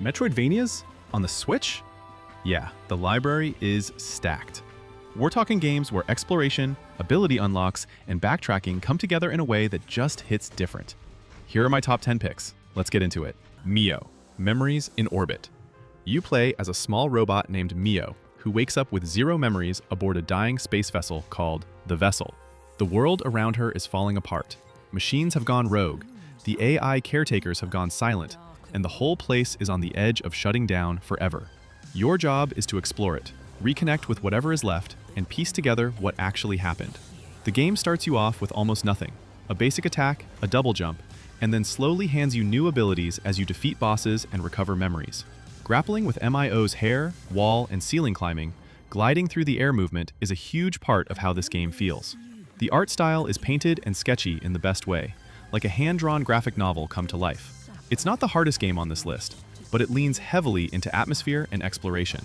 Metroidvanias? On the Switch? Yeah, the library is stacked. We're talking games where exploration, ability unlocks, and backtracking come together in a way that just hits different. Here are my top 10 picks. Let's get into it. Mio, Memories in Orbit. You play as a small robot named Mio, who wakes up with 0 memories aboard a dying space vessel called the Vessel. The world around her is falling apart. Machines have gone rogue, the AI caretakers have gone silent, and the whole place is on the edge of shutting down forever. Your job is to explore it, reconnect with whatever is left, and piece together what actually happened. The game starts you off with almost nothing, a basic attack, a double jump, and then slowly hands you new abilities as you defeat bosses and recover memories. Grappling with Mio's hair, wall, and ceiling climbing, gliding through the air movement is a huge part of how this game feels. The art style is painted and sketchy in the best way, like a hand-drawn graphic novel come to life. It's not the hardest game on this list, but it leans heavily into atmosphere and exploration.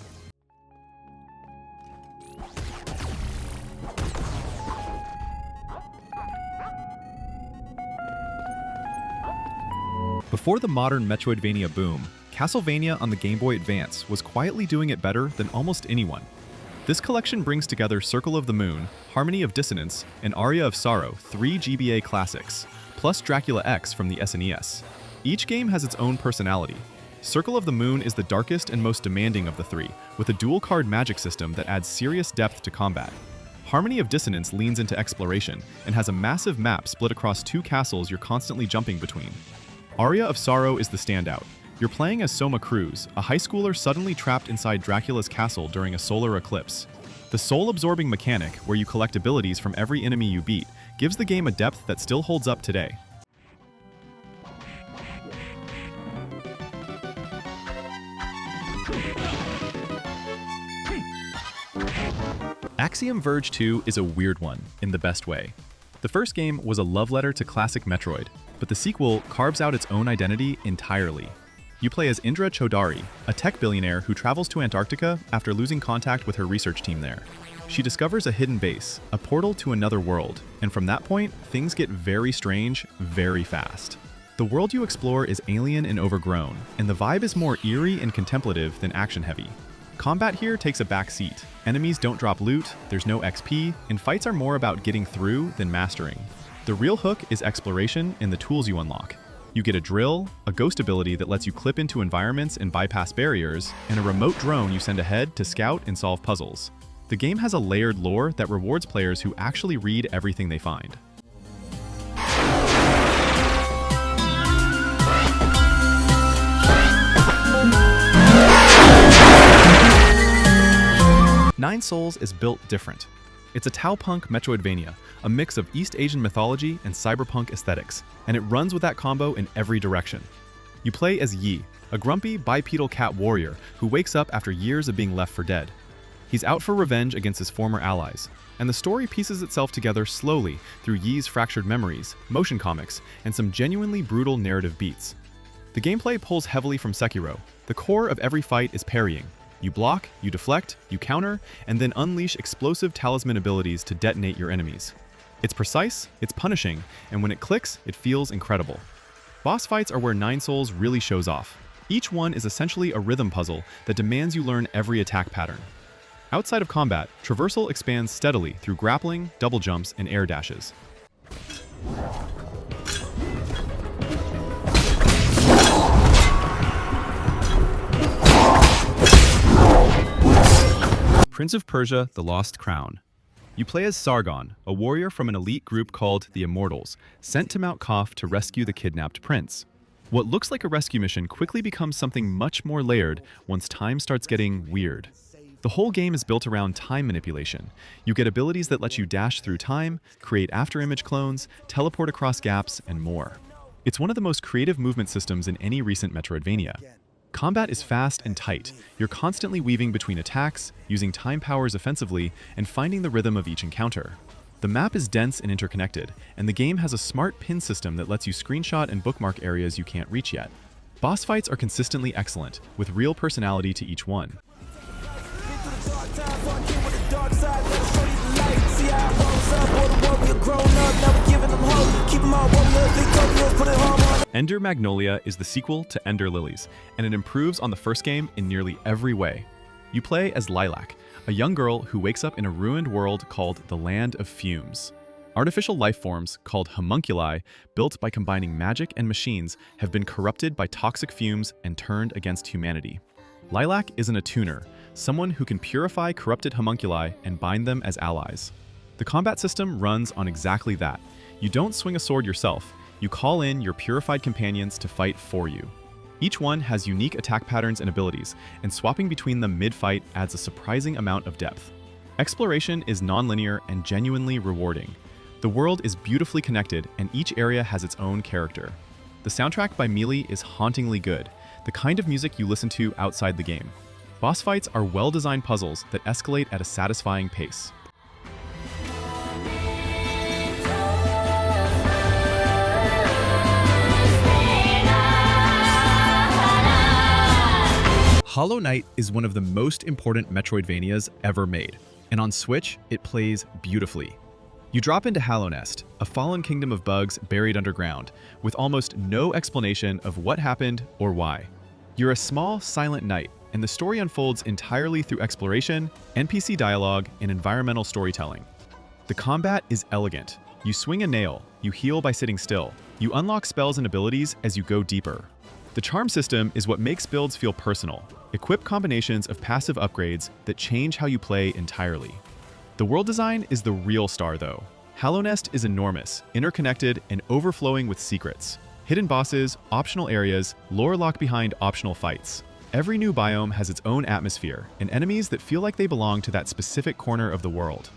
Before the modern Metroidvania boom, Castlevania on the Game Boy Advance was quietly doing it better than almost anyone. This collection brings together Circle of the Moon, Harmony of Dissonance, and Aria of Sorrow, 3 GBA classics, plus Dracula X from the SNES. Each game has its own personality. Circle of the Moon is the darkest and most demanding of the 3, with a dual-card magic system that adds serious depth to combat. Harmony of Dissonance leans into exploration, and has a massive map split across 2 castles you're constantly jumping between. Aria of Sorrow is the standout. You're playing as Soma Cruz, a high schooler suddenly trapped inside Dracula's castle during a solar eclipse. The soul-absorbing mechanic, where you collect abilities from every enemy you beat, gives the game a depth that still holds up today. Axiom Verge 2 is a weird one, in the best way. The first game was a love letter to classic Metroid, but the sequel carves out its own identity entirely. You play as Indra Chaudhary, a tech billionaire who travels to Antarctica after losing contact with her research team there. She discovers a hidden base, a portal to another world, and from that point, things get very strange, very fast. The world you explore is alien and overgrown, and the vibe is more eerie and contemplative than action-heavy. Combat here takes a back seat. Enemies don't drop loot, there's no XP, and fights are more about getting through than mastering. The real hook is exploration and the tools you unlock. You get a drill, a ghost ability that lets you clip into environments and bypass barriers, and a remote drone you send ahead to scout and solve puzzles. The game has a layered lore that rewards players who actually read everything they find. Nine Souls is built different. It's a Tau-punk Metroidvania, a mix of East Asian mythology and cyberpunk aesthetics, and it runs with that combo in every direction. You play as Yi, a grumpy bipedal cat warrior who wakes up after years of being left for dead. He's out for revenge against his former allies, and the story pieces itself together slowly through Yi's fractured memories, motion comics, and some genuinely brutal narrative beats. The gameplay pulls heavily from Sekiro. The core of every fight is parrying. You block, you deflect, you counter, and then unleash explosive talisman abilities to detonate your enemies. It's precise, it's punishing, and when it clicks, it feels incredible. Boss fights are where Nine Souls really shows off. Each one is essentially a rhythm puzzle that demands you learn every attack pattern. Outside of combat, traversal expands steadily through grappling, double jumps, and air dashes. Prince of Persia: The Lost Crown. You play as Sargon, a warrior from an elite group called the Immortals, sent to Mount Kof to rescue the kidnapped prince. What looks like a rescue mission quickly becomes something much more layered once time starts getting weird. The whole game is built around time manipulation. You get abilities that let you dash through time, create afterimage clones, teleport across gaps, and more. It's one of the most creative movement systems in any recent Metroidvania. Combat is fast and tight. You're constantly weaving between attacks, using time powers offensively, and finding the rhythm of each encounter. The map is dense and interconnected, and the game has a smart pin system that lets you screenshot and bookmark areas you can't reach yet. Boss fights are consistently excellent, with real personality to each one. See how I rose up, or the warrior grown up, never giving them hope. Keep Ender Magnolia is the sequel to Ender Lilies, and it improves on the first game in nearly every way. You play as Lilac, a young girl who wakes up in a ruined world called the Land of Fumes. Artificial life forms, called homunculi, built by combining magic and machines, have been corrupted by toxic fumes and turned against humanity. Lilac is an attuner, someone who can purify corrupted homunculi and bind them as allies. The combat system runs on exactly that. You don't swing a sword yourself, you call in your purified companions to fight for you. Each one has unique attack patterns and abilities, and swapping between them mid-fight adds a surprising amount of depth. Exploration is non-linear and genuinely rewarding. The world is beautifully connected, and each area has its own character. The soundtrack by Melee is hauntingly good, the kind of music you listen to outside the game. Boss fights are well-designed puzzles that escalate at a satisfying pace. Hollow Knight is one of the most important Metroidvanias ever made, and on Switch, it plays beautifully. You drop into Hallownest, a fallen kingdom of bugs buried underground, with almost no explanation of what happened or why. You're a small, silent knight, and the story unfolds entirely through exploration, NPC dialogue, and environmental storytelling. The combat is elegant. You swing a nail, you heal by sitting still, you unlock spells and abilities as you go deeper. The charm system is what makes builds feel personal. Equip combinations of passive upgrades that change how you play entirely. The world design is the real star though. Hallownest is enormous, interconnected, and overflowing with secrets. Hidden bosses, optional areas, lore locked behind optional fights. Every new biome has its own atmosphere, and enemies that feel like they belong to that specific corner of the world.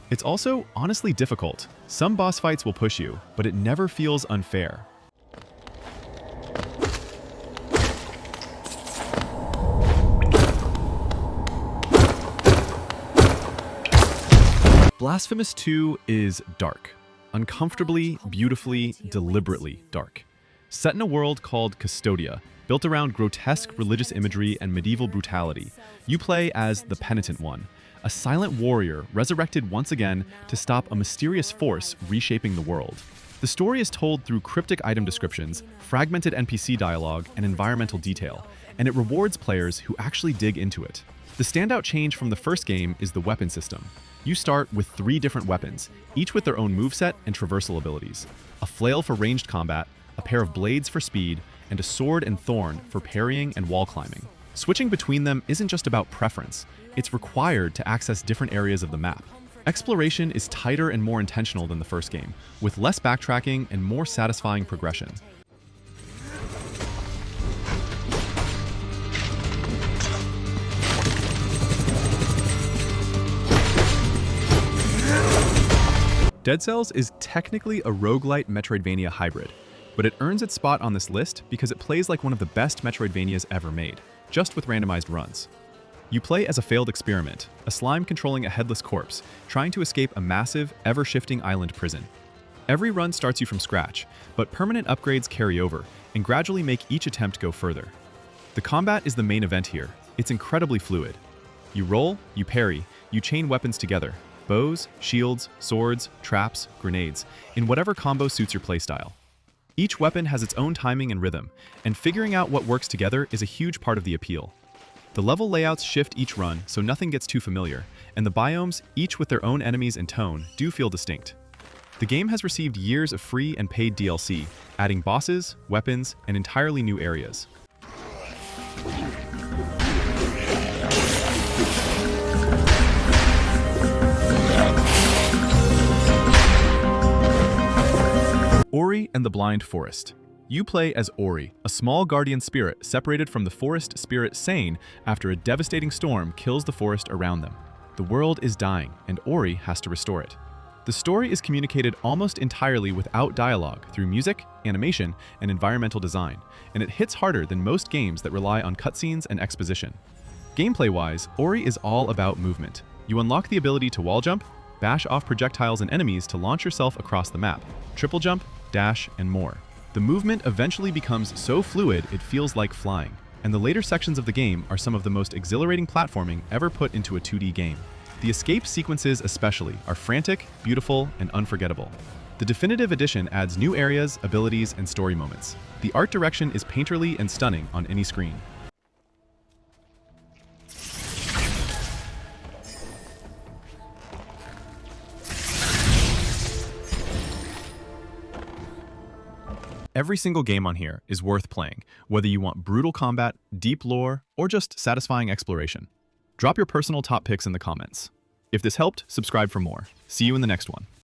It's also honestly difficult. Some boss fights will push you, but it never feels unfair. Blasphemous 2 is dark. Uncomfortably, beautifully, deliberately dark. Set in a world called Custodia, built around grotesque religious imagery and medieval brutality, you play as the Penitent One, a silent warrior resurrected once again to stop a mysterious force reshaping the world. The story is told through cryptic item descriptions, fragmented NPC dialogue, and environmental detail, and it rewards players who actually dig into it. The standout change from the first game is the weapon system. You start with 3 different weapons, each with their own moveset and traversal abilities. A flail for ranged combat, a pair of blades for speed, and a sword and thorn for parrying and wall climbing. Switching between them isn't just about preference, it's required to access different areas of the map. Exploration is tighter and more intentional than the first game, with less backtracking and more satisfying progression. Dead Cells is technically a roguelite Metroidvania hybrid, but it earns its spot on this list because it plays like one of the best Metroidvanias ever made, just with randomized runs. You play as a failed experiment, a slime controlling a headless corpse, trying to escape a massive, ever-shifting island prison. Every run starts you from scratch, but permanent upgrades carry over and gradually make each attempt go further. The combat is the main event here. It's incredibly fluid. You roll, you parry, you chain weapons together. Bows, shields, swords, traps, grenades, in whatever combo suits your playstyle. Each weapon has its own timing and rhythm, and figuring out what works together is a huge part of the appeal. The level layouts shift each run so nothing gets too familiar, and the biomes, each with their own enemies and tone, do feel distinct. The game has received years of free and paid DLC, adding bosses, weapons, and entirely new areas. Ori and the Blind Forest. You play as Ori, a small guardian spirit separated from the forest spirit Sane after a devastating storm kills the forest around them. The world is dying, and Ori has to restore it. The story is communicated almost entirely without dialogue through music, animation, and environmental design, and it hits harder than most games that rely on cutscenes and exposition. Gameplay-wise, Ori is all about movement. You unlock the ability to wall jump, bash off projectiles and enemies to launch yourself across the map, triple jump, dash, and more. The movement eventually becomes so fluid it feels like flying, and the later sections of the game are some of the most exhilarating platforming ever put into a 2D game. The escape sequences especially are frantic, beautiful, and unforgettable. The definitive edition adds new areas, abilities, and story moments. The art direction is painterly and stunning on any screen. Every single game on here is worth playing, whether you want brutal combat, deep lore, or just satisfying exploration. Drop your personal top picks in the comments. If this helped, subscribe for more. See you in the next one.